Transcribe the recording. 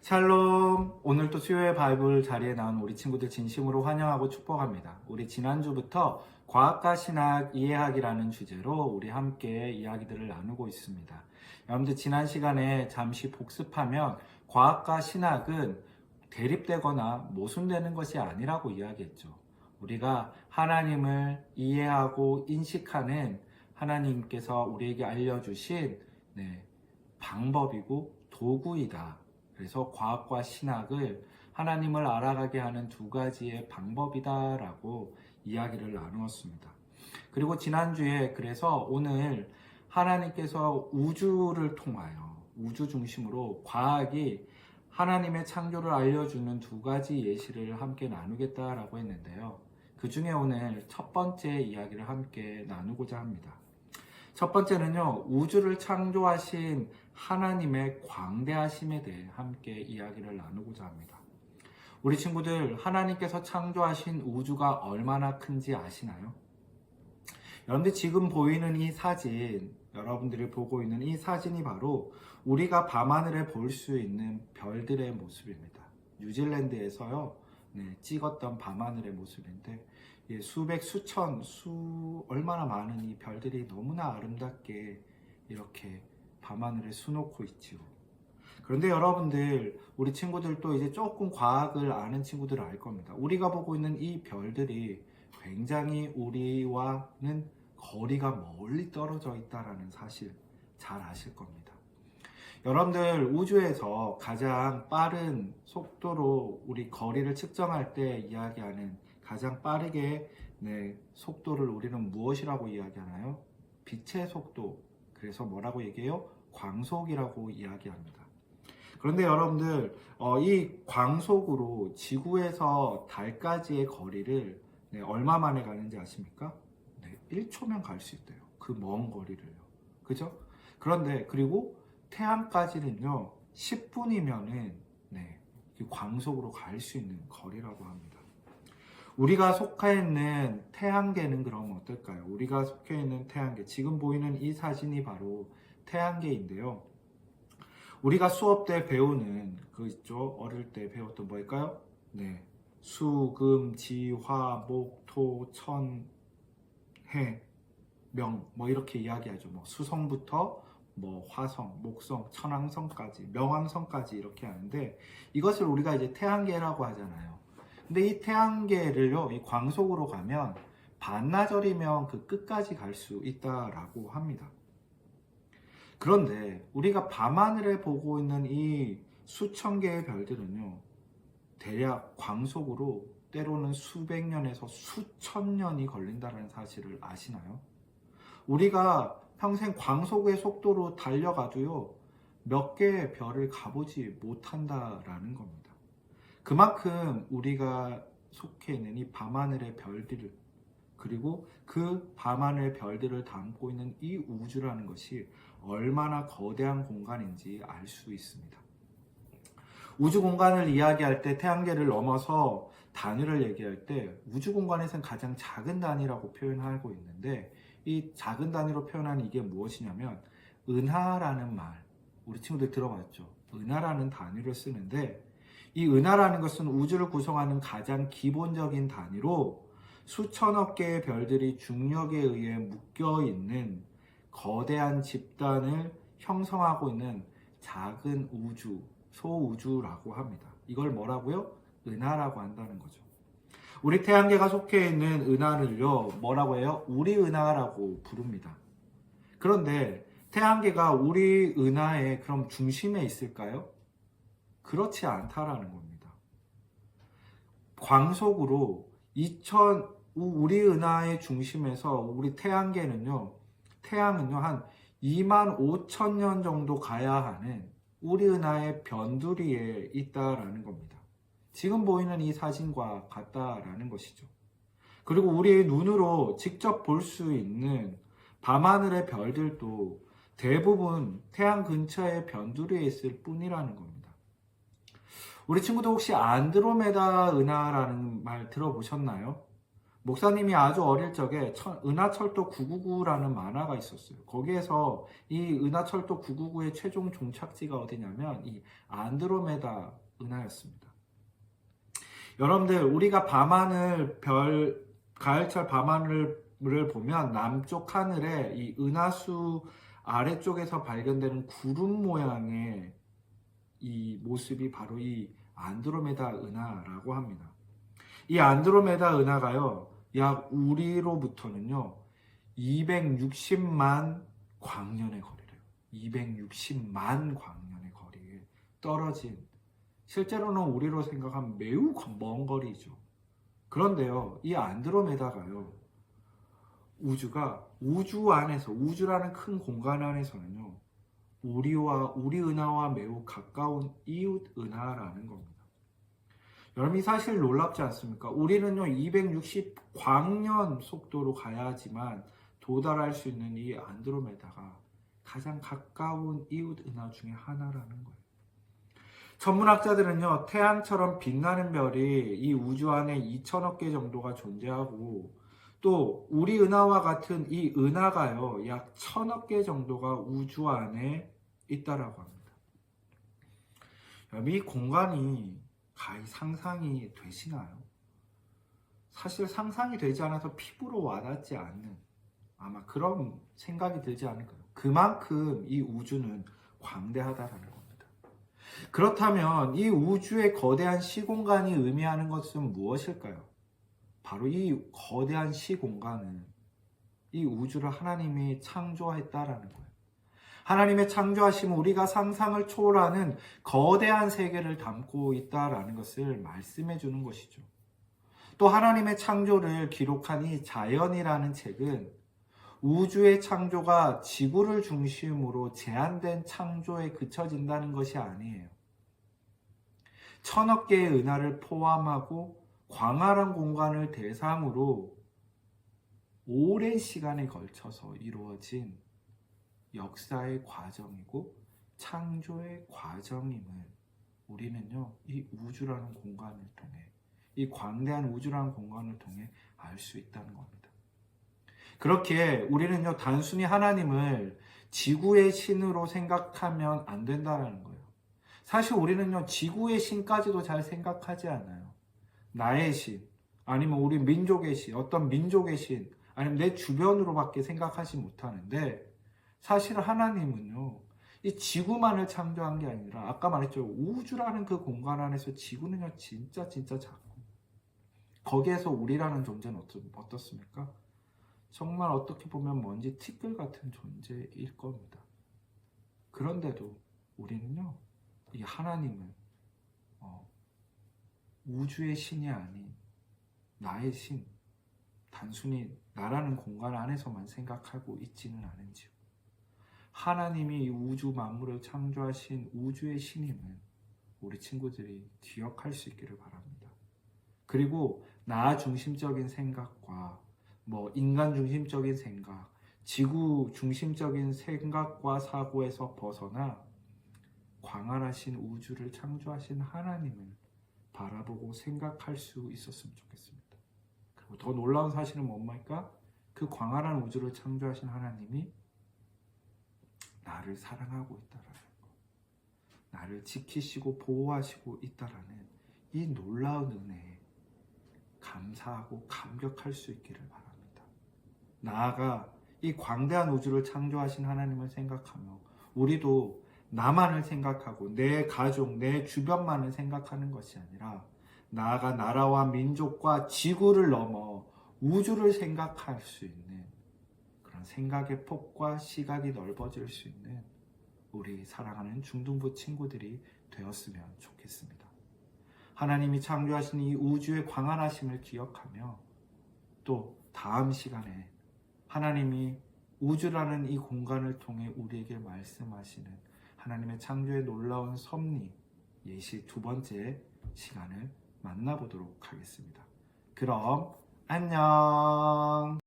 샬롬! 오늘도 수요일 바이블 자리에 나온 우리 친구들 진심으로 환영하고 축복합니다. 우리 지난주부터 과학과 신학 이해하기라는 주제로 우리 함께 이야기들을 나누고 있습니다. 여러분들 지난 시간에 잠시 복습하면 과학과 신학은 대립되거나 모순되는 것이 아니라고 이야기했죠. 우리가 하나님을 이해하고 인식하는 하나님께서 우리에게 알려주신 방법이고 도구이다. 그래서 과학과 신학을 하나님을 알아가게 하는 두 가지의 방법이다라고 이야기를 나누었습니다. 그리고 지난주에 그래서 오늘 하나님께서 우주를 통하여 우주 중심으로 과학이 하나님의 창조를 알려주는 두 가지 예시를 함께 나누겠다라고 했는데요. 그 중에 오늘 첫 번째 이야기를 함께 나누고자 합니다. 첫 번째는요, 우주를 창조하신 하나님의 광대하심에 대해 함께 이야기를 나누고자 합니다. 우리 친구들, 하나님께서 창조하신 우주가 얼마나 큰지 아시나요? 여러분들 지금 보이는 이 사진, 여러분들이 보고 있는 이 사진이 바로 우리가 밤하늘에 볼 수 있는 별들의 모습입니다. 뉴질랜드에서요, 찍었던 밤하늘의 모습인데 수백, 수천, 얼마나 많은 이 별들이 너무나 아름답게 이렇게 밤하늘에 수놓고 있지요. 그런데 여러분들, 우리 친구들도 이제 조금 과학을 아는 친구들은 알 겁니다. 우리가 보고 있는 이 별들이 굉장히 우리와는 거리가 멀리 떨어져 있다는 사실 잘 아실 겁니다. 여러분들, 우주에서 가장 빠른 속도로 우리 거리를 측정할 때 이야기하는 가장 빠르게 속도를 우리는 무엇이라고 이야기하나요? 빛의 속도. 그래서 뭐라고 얘기해요? 광속이라고 이야기합니다. 그런데 여러분들, 이 광속으로 지구에서 달까지의 거리를 얼마 만에 가는지 아십니까? 1초면 갈 수 있대요. 그 먼 거리를요. 그죠? 그런데 그리고 태양까지는요 10분이면은 광속으로 갈 수 있는 거리라고 합니다. 우리가 속해 있는 태양계는 그럼 어떨까요? 우리가 속해 있는 태양계, 지금 보이는 이 사진이 바로 태양계인데요. 우리가 수업 때 배우는 그 있죠? 어릴 때 배웠던 뭐일까요? 수, 금, 지, 화, 목, 토, 천, 해, 명, 뭐 이렇게 이야기하죠. 뭐 수성부터 뭐 화성, 목성, 천왕성까지, 명왕성까지 이렇게 하는데 이것을 우리가 이제 태양계라고 하잖아요. 근데 이 태양계를요, 이 광속으로 가면 반나절이면 그 끝까지 갈 수 있다라고 합니다. 그런데 우리가 밤하늘에 보고 있는 이 수천 개의 별들은요, 대략 광속으로 때로는 수백 년에서 수천 년이 걸린다는 사실을 아시나요? 우리가 평생 광속의 속도로 달려가도요, 몇 개의 별을 가보지 못한다라는 겁니다. 그만큼 우리가 속해 있는 이 밤하늘의 별들을, 그리고 그 밤하늘의 별들을 담고 있는 이 우주라는 것이 얼마나 거대한 공간인지 알 수 있습니다. 우주 공간을 이야기할 때 태양계를 넘어서 단위를 얘기할 때 우주 공간에서는 가장 작은 단위라고 표현하고 있는데, 이 작은 단위로 표현하는 이게 무엇이냐면 은하라는 말, 우리 친구들 들어봤죠? 은하라는 단위를 쓰는데, 이 은하라는 것은 우주를 구성하는 가장 기본적인 단위로 수천억 개의 별들이 중력에 의해 묶여있는 거대한 집단을 형성하고 있는 작은 우주, 소우주라고 합니다. 이걸 뭐라고요? 은하라고 한다는 거죠. 우리 태양계가 속해 있는 은하를요, 뭐라고 해요? 우리 은하라고 부릅니다. 그런데 태양계가 우리 은하의 그럼 중심에 있을까요? 그렇지 않다라는 겁니다. 광속으로 우리 은하의 중심에서 우리 태양계는요, 태양은요, 한 2만 5천 년 정도 가야 하는 우리 은하의 변두리에 있다라는 겁니다. 지금 보이는 이 사진과 같다라는 것이죠. 그리고 우리의 눈으로 직접 볼 수 있는 밤하늘의 별들도 대부분 태양 근처의 변두리에 있을 뿐이라는 겁니다. 우리 친구도 혹시 안드로메다 은하라는 말 들어보셨나요? 목사님이 아주 어릴 적에 은하철도 999라는 만화가 있었어요. 거기에서 이 은하철도 999의 최종 종착지가 어디냐면 이 안드로메다 은하였습니다. 여러분들, 우리가 가을철 밤하늘을 보면 남쪽 하늘에 이 은하수 아래쪽에서 발견되는 구름 모양의 이 모습이 바로 이 안드로메다 은하라고 합니다. 이 안드로메다 은하가요, 약 우리로부터는요 260만 광년의 거리래요. 260만 광년의 거리에 떨어진, 실제로는 우리로 생각하면 매우 먼 거리죠. 그런데요, 이 안드로메다가요, 우주 안에서, 우주라는 큰 공간 안에서는요 우리 은하와 매우 가까운 이웃 은하라는 겁니다. 여러분, 이 사실 놀랍지 않습니까? 우리는요 260 광년 속도로 가야 하지만 도달할 수 있는 이 안드로메다가 가장 가까운 이웃 은하 중에 하나라는 거예요. 천문학자들은요 태양처럼 빛나는 별이 이 우주 안에 2천억 개 정도가 존재하고, 또 우리 은하와 같은 이 은하가요 약 1,000억 개 정도가 우주 안에 있다라고 합니다. 여러분, 이 공간이 가히 상상이 되시나요? 사실 상상이 되지 않아서 피부로 와닿지 않는, 아마 그런 생각이 들지 않을까요? 그만큼 이 우주는 광대하다라는 겁니다. 그렇다면 이 우주의 거대한 시공간이 의미하는 것은 무엇일까요? 바로 이 거대한 시공간은 이 우주를 하나님이 창조했다라는 거예요. 하나님의 창조하심은 우리가 상상을 초월하는 거대한 세계를 담고 있다라는 것을 말씀해 주는 것이죠. 또 하나님의 창조를 기록한 이 자연이라는 책은 우주의 창조가 지구를 중심으로 제한된 창조에 그쳐진다는 것이 아니에요. 1,000억 개의 은하를 포함하고 광활한 공간을 대상으로 오랜 시간에 걸쳐서 이루어진 역사의 과정이고 창조의 과정임을 우리는요 이 우주라는 공간을 통해, 이 광대한 우주라는 공간을 통해 알 수 있다는 겁니다. 그렇게 우리는요 단순히 하나님을 지구의 신으로 생각하면 안 된다는 거예요. 사실 우리는요 지구의 신까지도 잘 생각하지 않아요. 나의 신, 아니면 우리 민족의 신, 어떤 민족의 신, 아니면 내 주변으로밖에 생각하지 못하는데, 사실 하나님은요 이 지구만을 창조한 게 아니라 아까 말했죠, 우주라는 그 공간 안에서 지구는요 진짜 작고, 거기에서 우리라는 존재는 어떻습니까? 정말 어떻게 보면 먼지 티끌 같은 존재일 겁니다. 그런데도 우리는요 이 하나님을 우주의 신이 아닌 나의 신, 단순히 나라는 공간 안에서만 생각하고 있지는 않은지요. 하나님이 이 우주 만물을 창조하신 우주의 신임을 우리 친구들이 기억할 수 있기를 바랍니다. 그리고 나 중심적인 생각과 인간 중심적인 생각, 지구 중심적인 생각과 사고에서 벗어나 광활하신 우주를 창조하신 하나님을 바라보고 생각할 수 있었으면 좋겠습니다. 그리고 더 놀라운 사실은 뭡니까? 그 광활한 우주를 창조하신 하나님이 나를 사랑하고 있다라는 것, 나를 지키시고 보호하시고 있다라는 이 놀라운 은혜에 감사하고 감격할 수 있기를 바랍니다. 나아가 이 광대한 우주를 창조하신 하나님을 생각하며 우리도 나만을 생각하고 내 가족, 내 주변만을 생각하는 것이 아니라 나아가 나라와 민족과 지구를 넘어 우주를 생각할 수 있는 그런 생각의 폭과 시각이 넓어질 수 있는 우리 사랑하는 중등부 친구들이 되었으면 좋겠습니다. 하나님이 창조하신 이 우주의 광활하심을 기억하며 또 다음 시간에 하나님이 우주라는 이 공간을 통해 우리에게 말씀하시는 하나님의 창조의 놀라운 섭리, 예시 두 번째 시간을 만나보도록 하겠습니다. 그럼 안녕.